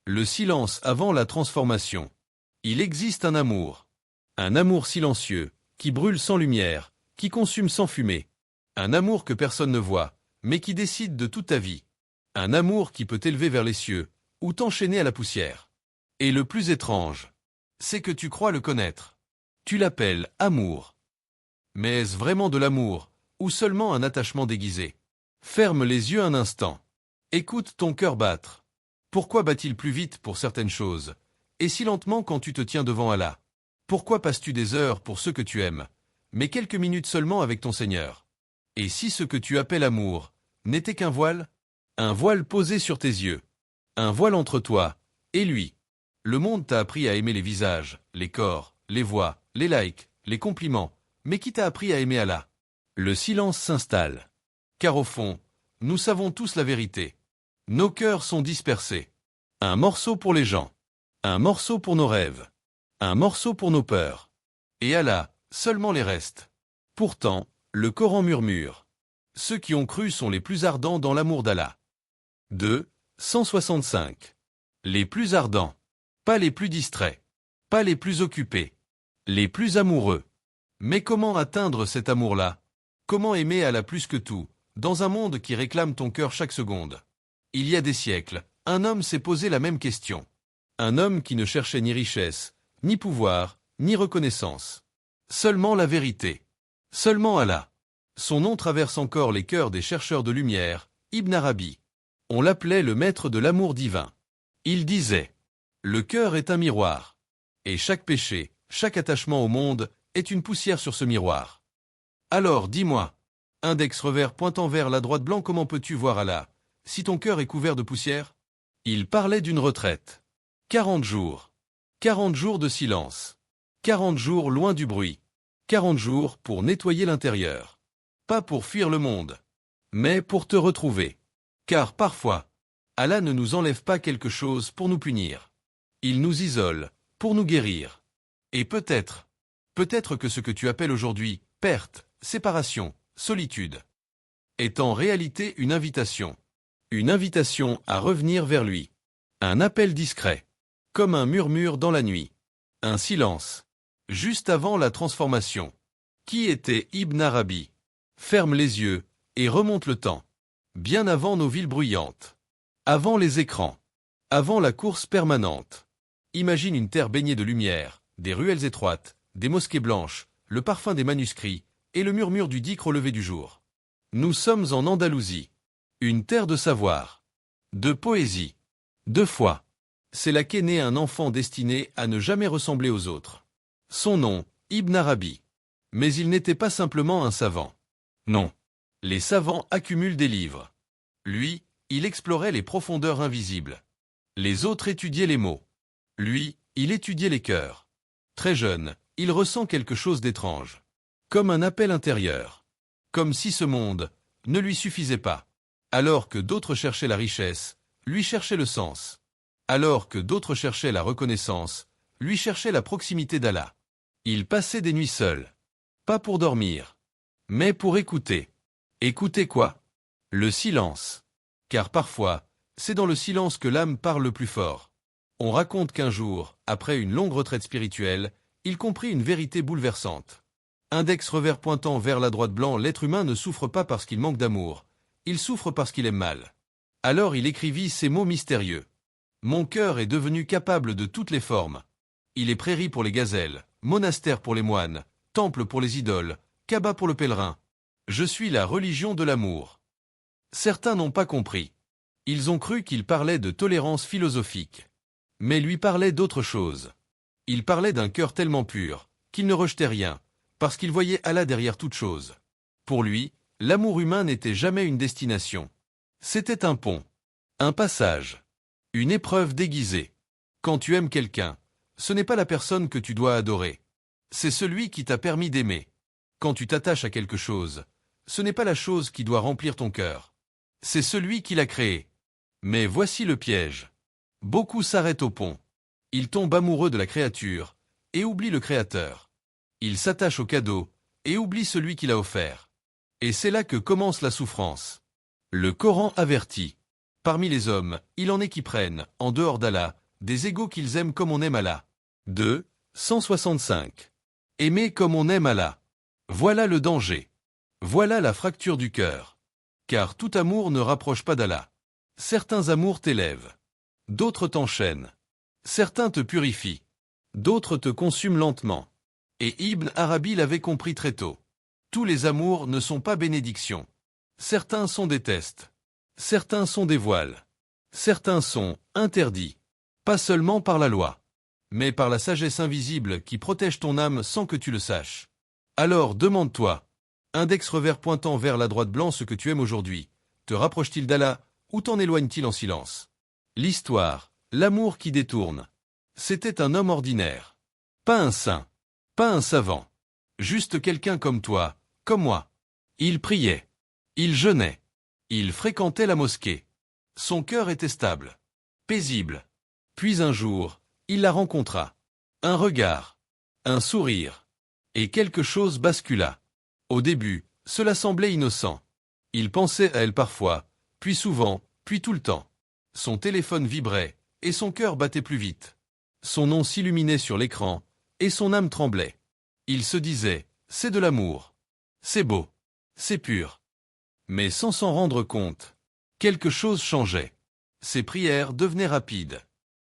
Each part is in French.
Le silence avant la transformation. Il existe un amour silencieux, qui brûle sans lumière, qui consume sans fumée. Un amour que personne ne voit, mais qui décide de toute ta vie. Un amour qui peut t'élever vers les cieux, ou t'enchaîner à la poussière. Et le plus étrange, c'est que tu crois le connaître. Tu l'appelles amour. Mais est-ce vraiment de l'amour, ou seulement un attachement déguisé? Ferme les yeux un instant. Écoute ton cœur battre. Pourquoi bat-il plus vite pour certaines choses, et si lentement quand tu te tiens devant Allah? Pourquoi passes-tu des heures pour ceux que tu aimes, mais quelques minutes seulement avec ton Seigneur? Et si ce que tu appelles amour n'était qu'un voile? Un voile posé sur tes yeux. Un voile entre toi et lui. Le monde t'a appris à aimer les visages, les corps, les voix, les likes, les compliments, mais qui t'a appris à aimer Allah? Le silence s'installe. Car au fond, nous savons tous la vérité. Nos cœurs sont dispersés. Un morceau pour les gens. Un morceau pour nos rêves. Un morceau pour nos peurs. Et Allah, seulement les restes. Pourtant, le Coran murmure. Ceux qui ont cru sont les plus ardents dans l'amour d'Allah. 2, 165. Les plus ardents. Pas les plus distraits. Pas les plus occupés. Les plus amoureux. Mais comment atteindre cet amour-là? Comment aimer Allah plus que tout, dans un monde qui réclame ton cœur chaque seconde? Il y a des siècles, un homme s'est posé la même question. Un homme qui ne cherchait ni richesse, ni pouvoir, ni reconnaissance. Seulement la vérité. Seulement Allah. Son nom traverse encore les cœurs des chercheurs de lumière, Ibn Arabi. On l'appelait le maître de l'amour divin. Il disait, le cœur est un miroir. Et chaque péché, chaque attachement au monde, est une poussière sur ce miroir. Alors dis-moi, index revers pointant vers la droite blanc, comment peux-tu voir Allah, si ton cœur est couvert de poussière? Il parlait d'une retraite. 40 jours. 40 jours de silence. 40 jours loin du bruit. 40 jours pour nettoyer l'intérieur. Pas pour fuir le monde, mais pour te retrouver. Car parfois, Allah ne nous enlève pas quelque chose pour nous punir. Il nous isole, pour nous guérir. Et peut-être que ce que tu appelles aujourd'hui, perte, séparation, solitude, est en réalité une invitation. Une invitation à revenir vers lui. Un appel discret. Comme un murmure dans la nuit. Un silence. Juste avant la transformation. Qui était Ibn Arabi? Ferme les yeux et remonte le temps. Bien avant nos villes bruyantes. Avant les écrans. Avant la course permanente. Imagine une terre baignée de lumière, des ruelles étroites, des mosquées blanches, le parfum des manuscrits et le murmure du dhikr au lever du jour. Nous sommes en Andalousie. Une terre de savoir, de poésie, de foi. C'est là qu'est né un enfant destiné à ne jamais ressembler aux autres. Son nom, Ibn Arabi. Mais il n'était pas simplement un savant. Non. Les savants accumulent des livres. Lui, il explorait les profondeurs invisibles. Les autres étudiaient les mots. Lui, il étudiait les cœurs. Très jeune, il ressent quelque chose d'étrange. Comme un appel intérieur. Comme si ce monde ne lui suffisait pas. Alors que d'autres cherchaient la richesse, lui cherchait le sens. Alors que d'autres cherchaient la reconnaissance, lui cherchait la proximité d'Allah. Il passait des nuits seul. Pas pour dormir, mais pour écouter. Écouter quoi? Le silence. Car parfois, c'est dans le silence que l'âme parle le plus fort. On raconte qu'un jour, après une longue retraite spirituelle, il comprit une vérité bouleversante. Index revers pointant vers la droite blanc, l'être humain ne souffre pas parce qu'il manque d'amour. Il souffre parce qu'il aime mal. Alors il écrivit ces mots mystérieux. Mon cœur est devenu capable de toutes les formes. Il est prairie pour les gazelles, monastère pour les moines, temple pour les idoles, Kaaba pour le pèlerin. Je suis la religion de l'amour. Certains n'ont pas compris. Ils ont cru qu'il parlait de tolérance philosophique. Mais lui parlait d'autre chose. Il parlait d'un cœur tellement pur, qu'il ne rejetait rien, parce qu'il voyait Allah derrière toute chose. Pour lui, l'amour humain n'était jamais une destination. C'était un pont, un passage, une épreuve déguisée. Quand tu aimes quelqu'un, ce n'est pas la personne que tu dois adorer. C'est celui qui t'a permis d'aimer. Quand tu t'attaches à quelque chose, ce n'est pas la chose qui doit remplir ton cœur. C'est celui qui l'a créé. Mais voici le piège. Beaucoup s'arrêtent au pont. Ils tombent amoureux de la créature, et oublient le créateur. Ils s'attachent au cadeau, et oublient celui qui l'a offert. Et c'est là que commence la souffrance. Le Coran avertit. Parmi les hommes, il en est qui prennent, en dehors d'Allah, des égaux qu'ils aiment comme on aime Allah. 2. 165. Aimer comme on aime Allah. Voilà le danger. Voilà la fracture du cœur. Car tout amour ne rapproche pas d'Allah. Certains amours t'élèvent. D'autres t'enchaînent. Certains te purifient. D'autres te consument lentement. Et Ibn Arabi l'avait compris très tôt. Tous les amours ne sont pas bénédictions. Certains sont des tests. Certains sont des voiles. Certains sont interdits. Pas seulement par la loi, mais par la sagesse invisible qui protège ton âme sans que tu le saches. Alors demande-toi, index revers pointant vers la droite blanc ce que tu aimes aujourd'hui, te rapproche-t-il d'Allah ou t'en éloigne-t-il en silence? L'histoire, l'amour qui détourne. C'était un homme ordinaire. Pas un saint. Pas un savant. Juste quelqu'un comme toi, comme moi. Il priait. Il jeûnait. Il fréquentait la mosquée. Son cœur était stable. Paisible. Puis un jour, il la rencontra. Un regard. Un sourire. Et quelque chose bascula. Au début, cela semblait innocent. Il pensait à elle parfois, puis souvent, puis tout le temps. Son téléphone vibrait, et son cœur battait plus vite. Son nom s'illuminait sur l'écran, et son âme tremblait. Il se disait, c'est de l'amour. C'est beau. C'est pur. Mais sans s'en rendre compte, quelque chose changeait. Ses prières devenaient rapides.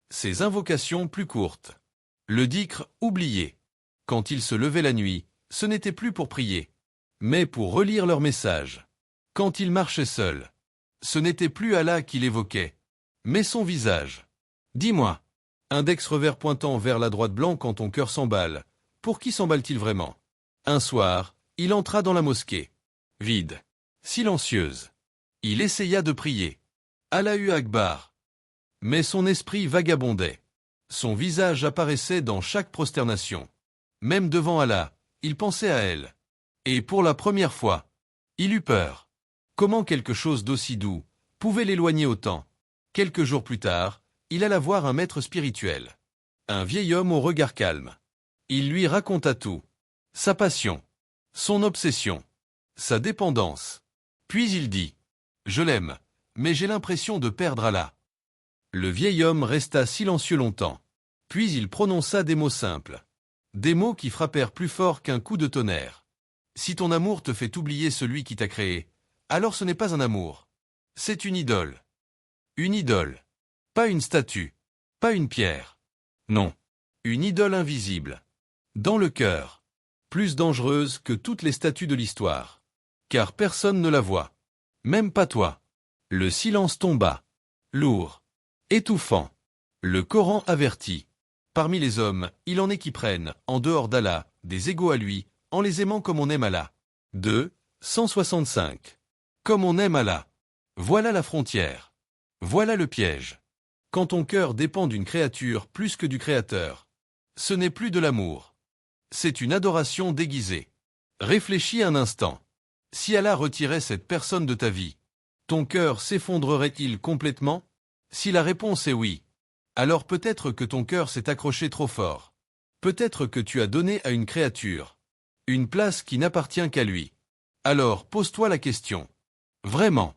Ses invocations plus courtes. Le dhikr oublié. Quand il se levait la nuit, ce n'était plus pour prier, mais pour relire leurs messages. Quand il marchait seul, ce n'était plus Allah qu'il évoquait, mais son visage. Dis-moi, index revers pointant vers la droite blanc quand ton cœur s'emballe, pour qui s'emballe-t-il vraiment? Un soir, il entra dans la mosquée. Vide. Silencieuse. Il essaya de prier. Allahu Akbar. Mais son esprit vagabondait. Son visage apparaissait dans chaque prosternation. Même devant Allah, il pensait à elle. Et pour la première fois, il eut peur. Comment quelque chose d'aussi doux pouvait l'éloigner autant? Quelques jours plus tard, il alla voir un maître spirituel. Un vieil homme au regard calme. Il lui raconta tout. Sa passion. Son obsession. Sa dépendance. Puis il dit, « Je l'aime, mais j'ai l'impression de perdre Allah. » Le vieil homme resta silencieux longtemps. Puis il prononça des mots simples. Des mots qui frappèrent plus fort qu'un coup de tonnerre. Si ton amour te fait oublier celui qui t'a créé, alors ce n'est pas un amour. C'est une idole. Une idole. Pas une statue. Pas une pierre. Non. Une idole invisible. Dans le cœur. Plus dangereuse que toutes les statues de l'histoire. Car personne ne la voit. Même pas toi. Le silence tomba. Lourd. Étouffant. Le Coran avertit. Parmi les hommes, il en est qui prennent, en dehors d'Allah, des égaux à lui, en les aimant comme on aime Allah. 2. 165. Comme on aime Allah. Voilà la frontière. Voilà le piège. Quand ton cœur dépend d'une créature plus que du Créateur, ce n'est plus de l'amour. C'est une adoration déguisée. Réfléchis un instant. Si Allah retirait cette personne de ta vie, ton cœur s'effondrerait-il complètement? Si la réponse est oui, alors peut-être que ton cœur s'est accroché trop fort. Peut-être que tu as donné à une créature une place qui n'appartient qu'à lui. Alors pose-toi la question. Vraiment,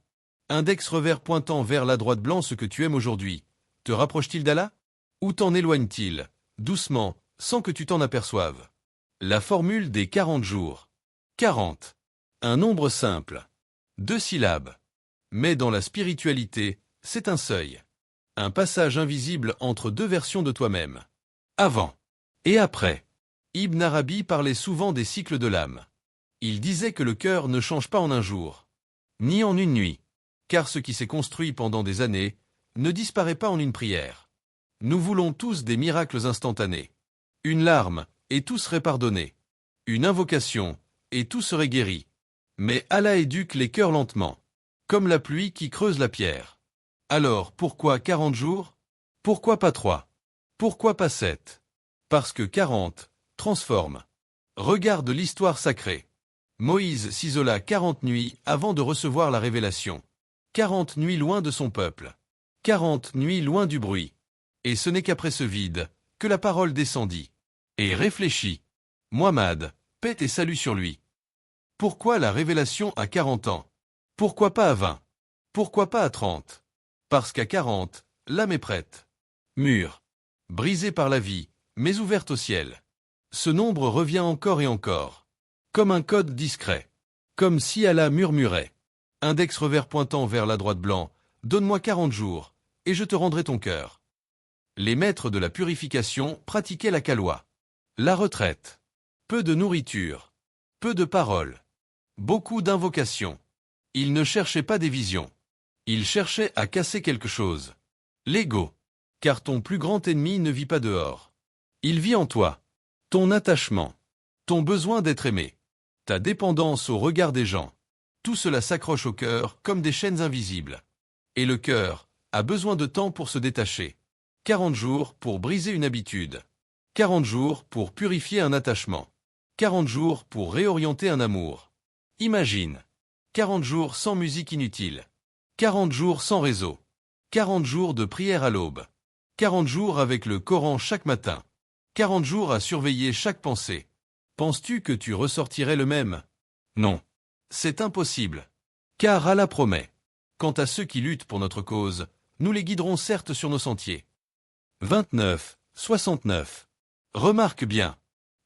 index revers pointant vers la droite blanc ce que tu aimes aujourd'hui, te rapproche-t-il d'Allah? Ou t'en éloigne-t-il, doucement, sans que tu t'en aperçoives? La formule des 40 jours. 40. Un nombre simple. 2 syllabes. Mais dans la spiritualité, c'est un seuil. Un passage invisible entre deux versions de toi-même. Avant et après. Ibn Arabi parlait souvent des cycles de l'âme. Il disait que le cœur ne change pas en un jour, ni en une nuit, car ce qui s'est construit pendant des années ne disparaît pas en une prière. Nous voulons tous des miracles instantanés. Une larme, et tout serait pardonné. Une invocation, et tout serait guéri. Mais Allah éduque les cœurs lentement, comme la pluie qui creuse la pierre. Alors pourquoi 40 jours? Pourquoi pas 3? Pourquoi pas 7? Parce que 40 transforme. Regarde l'histoire sacrée. Moïse s'isola 40 nuits avant de recevoir la révélation. 40 nuits loin de son peuple. 40 nuits loin du bruit. Et ce n'est qu'après ce vide que la parole descendit. Et réfléchis. Muhammad, paix et salut sur lui. Pourquoi la révélation à 40 ans? Pourquoi pas à 20? Pourquoi pas à 30? Parce qu'à 40, l'âme est prête. Mûre. Brisée par la vie, mais ouverte au ciel. Ce nombre revient encore et encore. Comme un code discret. Comme si Allah murmurait. Index revers pointant vers la droite blanc, donne-moi 40 jours, et je te rendrai ton cœur. Les maîtres de la purification pratiquaient la khalwa. La retraite. Peu de nourriture. Peu de paroles. Beaucoup d'invocations. Ils ne cherchaient pas des visions. Ils cherchaient à casser quelque chose. L'ego. Car ton plus grand ennemi ne vit pas dehors. Il vit en toi. Ton attachement. Ton besoin d'être aimé. Ta dépendance au regard des gens. Tout cela s'accroche au cœur comme des chaînes invisibles. Et le cœur a besoin de temps pour se détacher. 40 jours pour briser une habitude. 40 jours pour purifier un attachement. 40 jours pour réorienter un amour. Imagine. 40 jours sans musique inutile. 40 jours sans réseau. 40 jours de prière à l'aube. 40 jours avec le Coran chaque matin. 40 jours à surveiller chaque pensée. Penses-tu que tu ressortirais le même? Non. C'est impossible. Car Allah promet. Quant à ceux qui luttent pour notre cause, nous les guiderons certes sur nos sentiers. 29, 69. Remarque bien.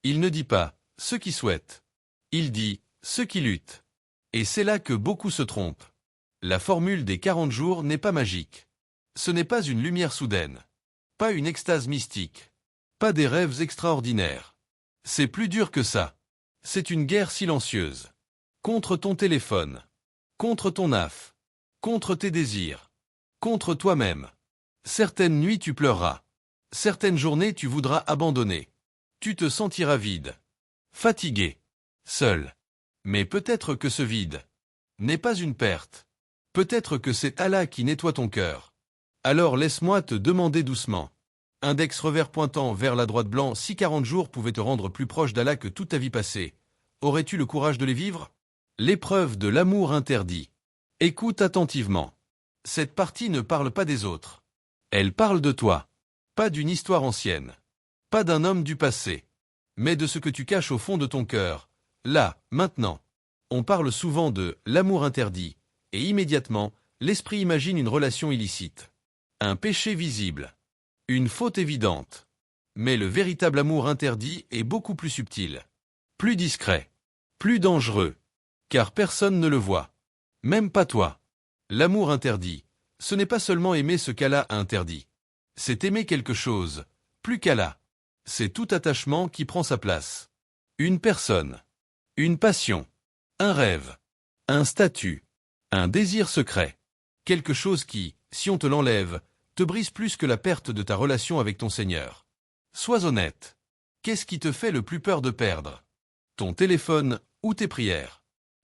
Il ne dit pas « ceux qui souhaitent ». Il dit « ceux qui luttent ». Et c'est là que beaucoup se trompent. La formule des 40 jours n'est pas magique. Ce n'est pas une lumière soudaine. Pas une extase mystique. Pas des rêves extraordinaires. C'est plus dur que ça. C'est une guerre silencieuse. Contre ton téléphone. Contre ton âme. Contre tes désirs. Contre toi-même. Certaines nuits tu pleureras. Certaines journées tu voudras abandonner. Tu te sentiras vide. Fatigué. Seul. Mais peut-être que ce vide n'est pas une perte. Peut-être que c'est Allah qui nettoie ton cœur. Alors laisse-moi te demander doucement. Index revers pointant vers la droite blanc, si 40 jours pouvaient te rendre plus proche d'Allah que toute ta vie passée, aurais-tu le courage de les vivre? L'épreuve de l'amour interdit. Écoute attentivement. Cette partie ne parle pas des autres. Elle parle de toi. Pas d'une histoire ancienne. Pas d'un homme du passé. Mais de ce que tu caches au fond de ton cœur. Là, maintenant. On parle souvent de l'amour interdit. Et immédiatement, l'esprit imagine une relation illicite. Un péché visible. Une faute évidente. Mais le véritable amour interdit est beaucoup plus subtil. Plus discret. Plus dangereux. Car personne ne le voit. Même pas toi. L'amour interdit, ce n'est pas seulement aimer ce qu'Allah a interdit. C'est aimer quelque chose, plus qu'Allah. C'est tout attachement qui prend sa place. Une personne. Une passion. Un rêve. Un statut. Un désir secret. Quelque chose qui, si on te l'enlève, te brise plus que la perte de ta relation avec ton Seigneur. Sois honnête. Qu'est-ce qui te fait le plus peur de perdre? Ton téléphone ou tes prières?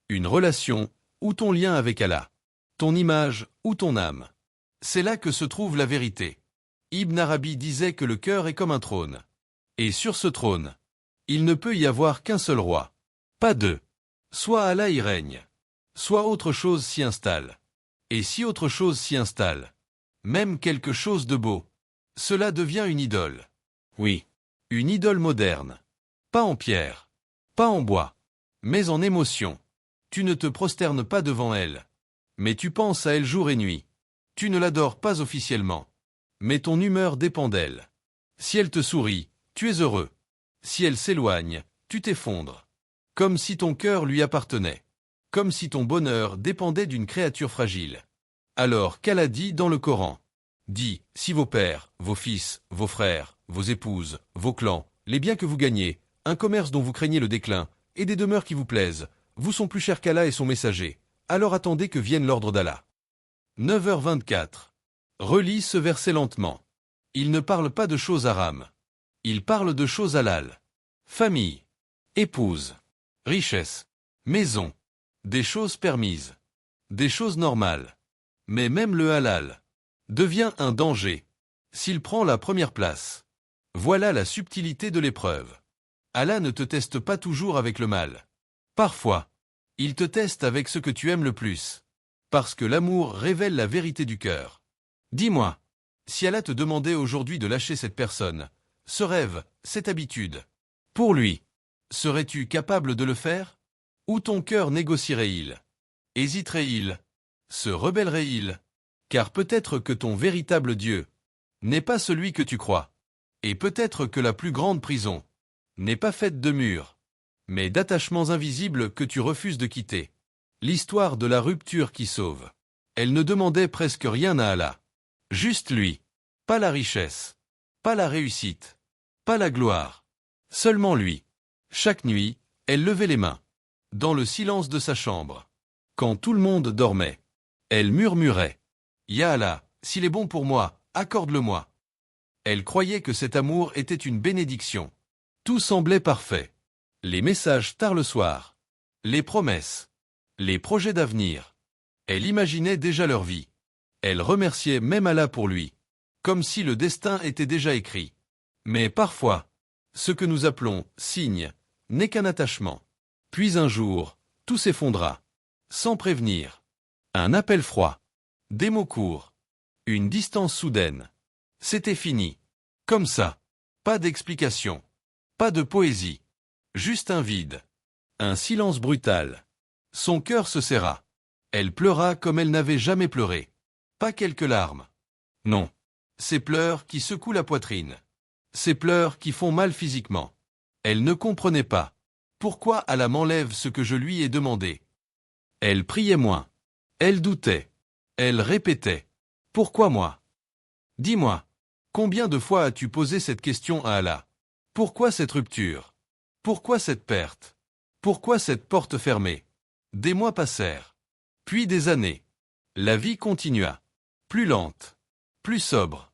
Une relation ou ton lien avec Allah? Ton image ou ton âme? C'est là que se trouve la vérité. Ibn Arabi disait que le cœur est comme un trône. Et sur ce trône, il ne peut y avoir qu'un seul roi. Pas deux. Soit Allah y règne, soit autre chose s'y installe. Et si autre chose s'y installe, même quelque chose de beau, cela devient une idole. Oui, une idole moderne. Pas en pierre, pas en bois, mais en émotion. Tu ne te prosternes pas devant elle, mais tu penses à elle jour et nuit. Tu ne l'adores pas officiellement, mais ton humeur dépend d'elle. Si elle te sourit, tu es heureux. Si elle s'éloigne, tu t'effondres. Comme si ton cœur lui appartenait. Comme si ton bonheur dépendait d'une créature fragile. Alors qu'Allah dit dans le Coran? Dit, si vos pères, vos fils, vos frères, vos épouses, vos clans, les biens que vous gagnez, un commerce dont vous craignez le déclin, et des demeures qui vous plaisent, vous sont plus chers qu'Allah et son messager, alors attendez que vienne l'ordre d'Allah. 9h24. Relis ce verset lentement. Il ne parle pas de choses haram. Il parle de choses halal. Famille, épouse, richesse, maison, des choses permises, des choses normales. Mais même le halal devient un danger s'il prend la première place. Voilà la subtilité de l'épreuve. Allah ne te teste pas toujours avec le mal. Parfois, il te teste avec ce que tu aimes le plus. Parce que l'amour révèle la vérité du cœur. Dis-moi, si Allah te demandait aujourd'hui de lâcher cette personne, ce rêve, cette habitude, pour lui, serais-tu capable de le faire? Ou ton cœur négocierait-il? Hésiterait-il? Se rebellerait-il? Car peut-être que ton véritable Dieu n'est pas celui que tu crois. Et peut-être que la plus grande prison n'est pas faite de murs, mais d'attachements invisibles que tu refuses de quitter. L'histoire de la rupture qui sauve. Elle ne demandait presque rien à Allah. Juste lui. Pas la richesse. Pas la réussite. Pas la gloire. Seulement lui. Chaque nuit, elle levait les mains. Dans le silence de sa chambre. Quand tout le monde dormait. Elle murmurait. Ya Allah, s'il est bon pour moi, accorde-le-moi. Elle croyait que cet amour était une bénédiction. Tout semblait parfait. Les messages tard le soir. Les promesses. Les projets d'avenir. Elle imaginait déjà leur vie. Elle remerciait même Allah pour lui. Comme si le destin était déjà écrit. Mais parfois, ce que nous appelons signe n'est qu'un attachement. Puis un jour, tout s'effondra. Sans prévenir. Un appel froid. Des mots courts. Une distance soudaine. C'était fini. Comme ça. Pas d'explication. Pas de poésie. Juste un vide. Un silence brutal. Son cœur se serra. Elle pleura comme elle n'avait jamais pleuré. Pas quelques larmes. Non. Ces pleurs qui secouent la poitrine. Ces pleurs qui font mal physiquement. Elle ne comprenait pas. Pourquoi Allah m'enlève ce que je lui ai demandé? Elle priait moins. Elle doutait. Elle répétait. Pourquoi moi? Dis-moi. Combien de fois as-tu posé cette question à Allah? Pourquoi cette rupture? Pourquoi cette perte? Pourquoi cette porte fermée? Des mois passèrent. Puis des années. La vie continua. Plus lente. Plus sobre.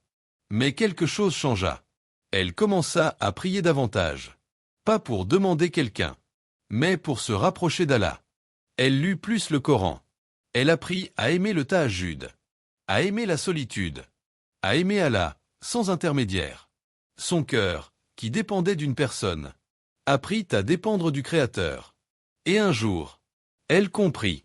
Mais quelque chose changea. Elle commença à prier davantage. Pas pour demander quelqu'un, mais pour se rapprocher d'Allah. Elle lut plus le Coran. Elle apprit à aimer le tahajjud. À aimer la solitude. À aimer Allah, sans intermédiaire. Son cœur, qui dépendait d'une personne, apprit à dépendre du Créateur. Et un jour, elle comprit.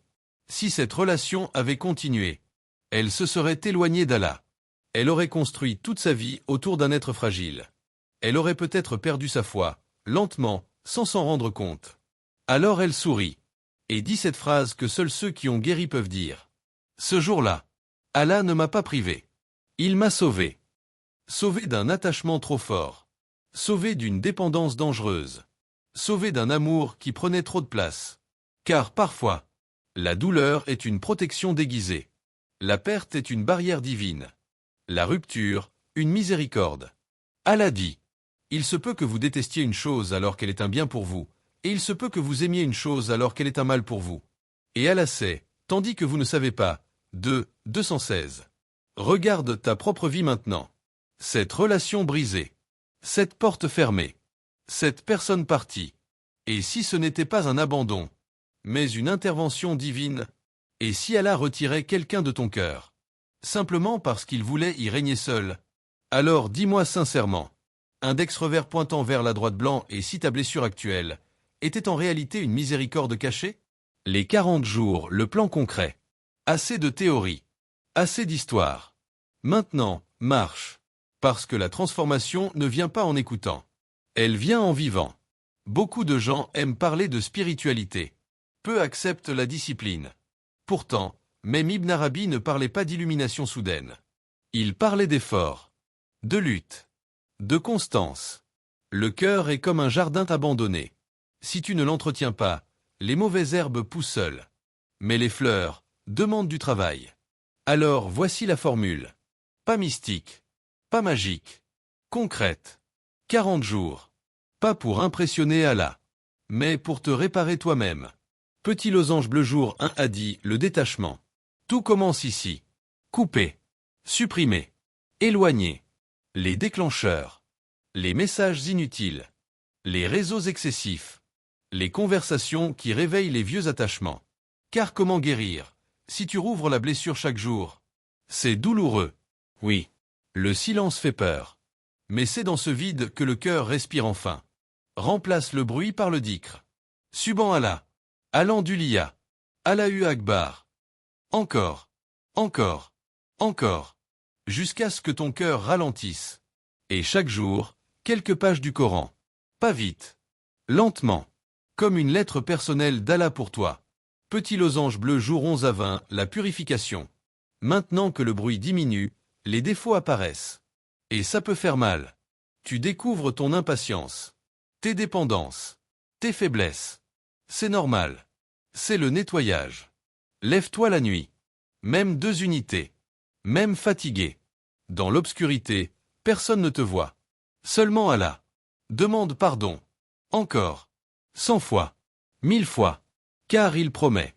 Si cette relation avait continué, elle se serait éloignée d'Allah. Elle aurait construit toute sa vie autour d'un être fragile. Elle aurait peut-être perdu sa foi, lentement, sans s'en rendre compte. Alors elle sourit, et dit cette phrase que seuls ceux qui ont guéri peuvent dire. Ce jour-là, Allah ne m'a pas privé. Il m'a sauvé. Sauvé d'un attachement trop fort. Sauvé d'une dépendance dangereuse. Sauvé d'un amour qui prenait trop de place. Car parfois, la douleur est une protection déguisée. La perte est une barrière divine. La rupture, une miséricorde. Allah dit. Il se peut que vous détestiez une chose alors qu'elle est un bien pour vous, et il se peut que vous aimiez une chose alors qu'elle est un mal pour vous. Et Allah sait, tandis que vous ne savez pas. 216. Regarde ta propre vie maintenant. Cette relation brisée. Cette porte fermée. Cette personne partie. Et si ce n'était pas un abandon, mais une intervention divine? Et si Allah retirait quelqu'un de ton cœur, simplement parce qu'il voulait y régner seul? Alors dis-moi sincèrement. Index revers pointant vers la droite blanc et si ta blessure actuelle était en réalité une miséricorde cachée? Les 40 jours, le plan concret. Assez de théorie. Assez d'histoire. Maintenant, marche. Parce que la transformation ne vient pas en écoutant. Elle vient en vivant. Beaucoup de gens aiment parler de spiritualité. Peu acceptent la discipline. Pourtant, même Ibn Arabi ne parlait pas d'illumination soudaine. Il parlait d'effort. De lutte. De constance. Le cœur est comme un jardin abandonné. Si tu ne l'entretiens pas, les mauvaises herbes poussent seules. Mais les fleurs demandent du travail. Alors voici la formule. Pas mystique. Pas magique. Concrète. 40 jours. Pas pour impressionner Allah, mais pour te réparer toi-même. Petit losange bleu jour 1 a dit le détachement. Tout commence ici. Couper. Supprimer. Éloigner. Les déclencheurs. Les messages inutiles. Les réseaux excessifs. Les conversations qui réveillent les vieux attachements. Car comment guérir, si tu rouvres la blessure chaque jour? C'est douloureux. Oui. Le silence fait peur. Mais c'est dans ce vide que le cœur respire enfin. Remplace le bruit par le dhikr. Subhan Allah. Alhamdulillah. Allahu Akbar. Encore. Encore. Encore. Jusqu'à ce que ton cœur ralentisse. Et chaque jour, quelques pages du Coran. Pas vite. Lentement. Comme une lettre personnelle d'Allah pour toi. Petit losange bleu jour 11 à 20, la purification. Maintenant que le bruit diminue, les défauts apparaissent. Et ça peut faire mal. Tu découvres ton impatience, tes dépendances, tes faiblesses. C'est normal. C'est le nettoyage. Lève-toi la nuit. Même 2 unités. Même fatigué. Dans l'obscurité, personne ne te voit. Seulement Allah. Demande pardon. Encore. 100 fois. 1000 fois. Car il promet.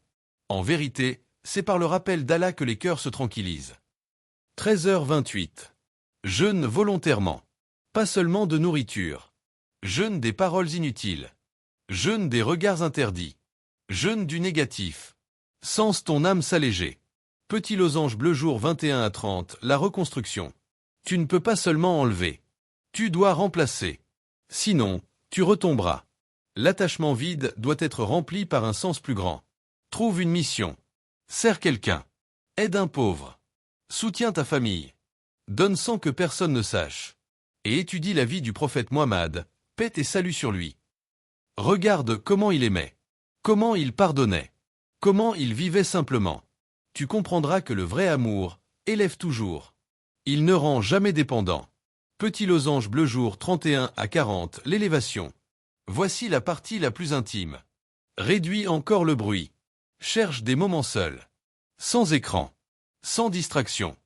En vérité, c'est par le rappel d'Allah que les cœurs se tranquillisent. 13h28. Jeûne volontairement. Pas seulement de nourriture. Jeûne des paroles inutiles. Jeûne des regards interdits. Jeûne du négatif. Sens ton âme s'alléger. Petit losange bleu jour 21 à 30, la reconstruction. Tu ne peux pas seulement enlever. Tu dois remplacer. Sinon, tu retomberas. L'attachement vide doit être rempli par un sens plus grand. Trouve une mission. Sers quelqu'un. Aide un pauvre. Soutiens ta famille. Donne sans que personne ne sache. Et étudie la vie du prophète Muhammad, paix et salut sur lui. Regarde comment il aimait. Comment il pardonnait. Comment il vivait simplement. Tu comprendras que le vrai amour élève toujours. Il ne rend jamais dépendant. Petit losange bleu jour 31 à 40, l'élévation. Voici la partie la plus intime. Réduis encore le bruit. Cherche des moments seuls. Sans écran. Sans distraction.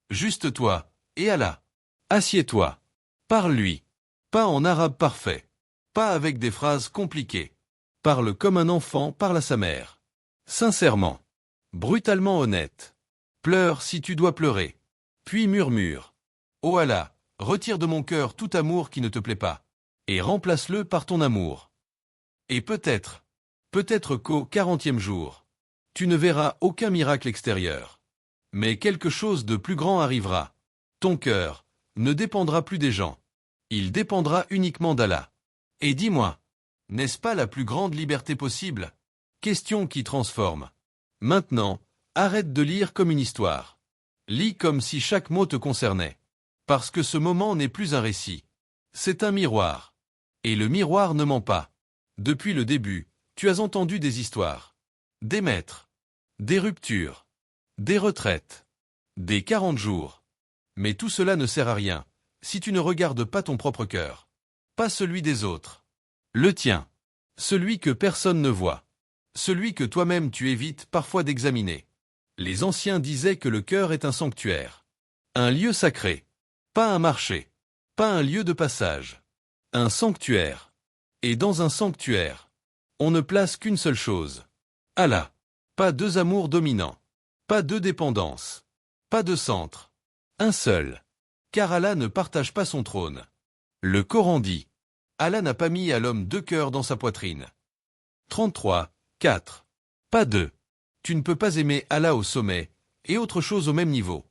Juste toi, et Allah. Assieds-toi. Parle-lui. Pas en arabe parfait. Pas avec des phrases compliquées. Parle comme un enfant parle à sa mère. Sincèrement. Brutalement honnête. Pleure si tu dois pleurer. Puis murmure. Oh Allah, retire de mon cœur tout amour qui ne te plaît pas. Et remplace-le par ton amour. Et peut-être qu'au 40e jour, tu ne verras aucun miracle extérieur. Mais quelque chose de plus grand arrivera. Ton cœur ne dépendra plus des gens. Il dépendra uniquement d'Allah. Et dis-moi, n'est-ce pas la plus grande liberté possible? Question qui transforme. Maintenant, arrête de lire comme une histoire. Lis comme si chaque mot te concernait. Parce que ce moment n'est plus un récit. C'est un miroir. Et le miroir ne ment pas. Depuis le début, tu as entendu des histoires. Des maîtres. Des ruptures. Des retraites. Des 40 jours. Mais tout cela ne sert à rien, si tu ne regardes pas ton propre cœur. Pas celui des autres. Le tien. Celui que personne ne voit. Celui que toi-même tu évites parfois d'examiner. Les anciens disaient que le cœur est un sanctuaire. Un lieu sacré. Pas un marché. Pas un lieu de passage. Un sanctuaire. Et dans un sanctuaire, on ne place qu'une seule chose. Allah. Pas 2 amours dominants. Pas 2 dépendances. Pas de centre. Un seul. Car Allah ne partage pas son trône. Le Coran dit. Allah n'a pas mis à l'homme 2 cœurs dans sa poitrine. 33, 4. Pas 2. Tu ne peux pas aimer Allah au sommet, et autre chose au même niveau.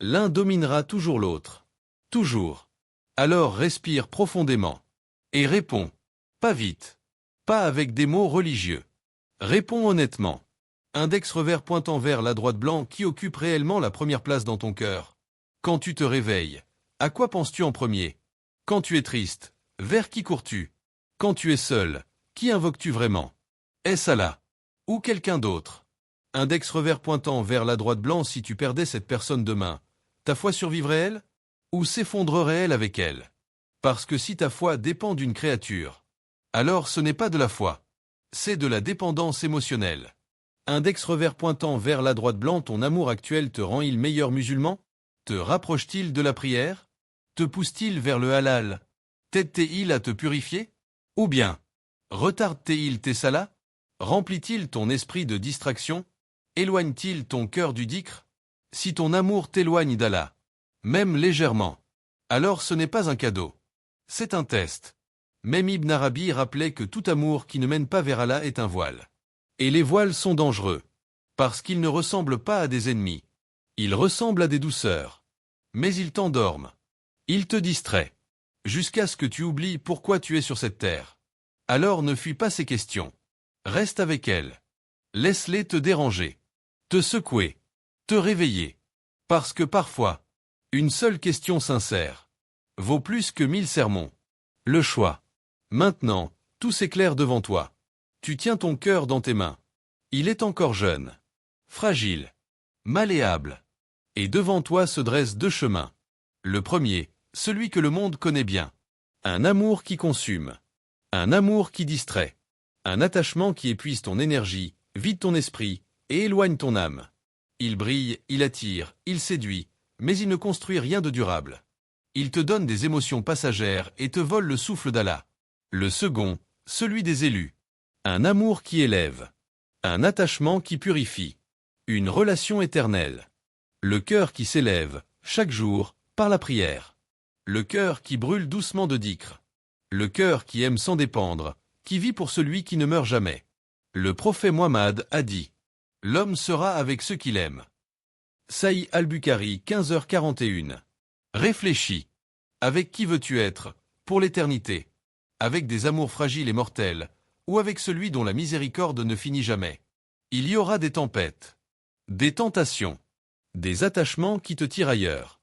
L'un dominera toujours l'autre. Toujours. Alors respire profondément. Et réponds. Pas vite. Pas avec des mots religieux. Réponds honnêtement. Index revers pointant vers la droite blanc qui occupe réellement la première place dans ton cœur. Quand tu te réveilles, à quoi penses-tu en premier? Quand tu es triste, vers qui cours-tu? Quand tu es seul, qui invoques-tu vraiment? Est-ce Allah? Ou quelqu'un d'autre? Index revers pointant vers la droite blanc si tu perdais cette personne demain, ta foi survivrait-elle? Ou s'effondrerait-elle avec elle? Parce que si ta foi dépend d'une créature, alors ce n'est pas de la foi. C'est de la dépendance émotionnelle. Index revers pointant vers la droite blanc, ton amour actuel te rend-il meilleur musulman? Te rapproche-t-il de la prière? Te pousse-t-il vers le halal? T'aide-t-il à te purifier? Ou bien, retarde-t-il tes salas? Remplit-il ton esprit de distraction? Éloigne-t-il ton cœur du dhikr? Si ton amour t'éloigne d'Allah, même légèrement, alors ce n'est pas un cadeau. C'est un test. Même Ibn Arabi rappelait que tout amour qui ne mène pas vers Allah est un voile. Et les voiles sont dangereux, parce qu'ils ne ressemblent pas à des ennemis. Ils ressemblent à des douceurs. Mais ils t'endorment. Ils te distraient. Jusqu'à ce que tu oublies pourquoi tu es sur cette terre. Alors ne fuis pas ces questions. Reste avec elles. Laisse-les te déranger. Te secouer. Te réveiller. Parce que parfois, une seule question sincère vaut plus que 1000 sermons. Le choix. Maintenant, tout s'éclaire devant toi. Tu tiens ton cœur dans tes mains. Il est encore jeune. Fragile. Malléable. Et devant toi se dressent deux chemins. Le premier, celui que le monde connaît bien. Un amour qui consume. Un amour qui distrait. Un attachement qui épuise ton énergie, vide ton esprit et éloigne ton âme. Il brille, il attire, il séduit, mais il ne construit rien de durable. Il te donne des émotions passagères et te vole le souffle d'Allah. Le second, celui des élus. Un amour qui élève. Un attachement qui purifie. Une relation éternelle. Le cœur qui s'élève, chaque jour, par la prière. Le cœur qui brûle doucement de dhikr. Le cœur qui aime sans dépendre, qui vit pour celui qui ne meurt jamais. Le prophète Muhammad a dit: l'homme sera avec ceux qu'il aime. Sahih al-Bukhari, 15h41. Réfléchis. Avec qui veux-tu être, pour l'éternité? Avec des amours fragiles et mortels, ou avec celui dont la miséricorde ne finit jamais? Il y aura des tempêtes, des tentations, des attachements qui te tirent ailleurs.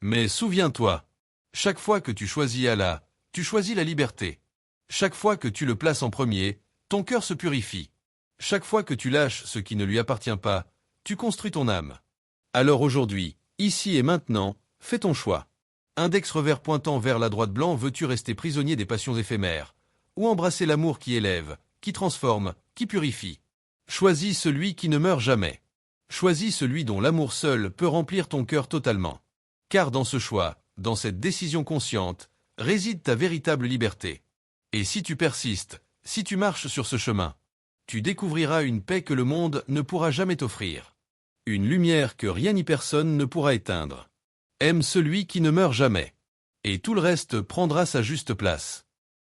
Mais souviens-toi, chaque fois que tu choisis Allah, tu choisis la liberté. Chaque fois que tu le places en premier, ton cœur se purifie. Chaque fois que tu lâches ce qui ne lui appartient pas, tu construis ton âme. Alors aujourd'hui, ici et maintenant, fais ton choix. Index revers pointant vers la droite blanc, veux-tu rester prisonnier des passions éphémères, ou embrasser l'amour qui élève, qui transforme, qui purifie? Choisis celui qui ne meurt jamais. Choisis celui dont l'amour seul peut remplir ton cœur totalement. Car dans ce choix, dans cette décision consciente, réside ta véritable liberté. Et si tu persistes, si tu marches sur ce chemin, tu découvriras une paix que le monde ne pourra jamais t'offrir. Une lumière que rien ni personne ne pourra éteindre. Aime celui qui ne meurt jamais. Et tout le reste prendra sa juste place.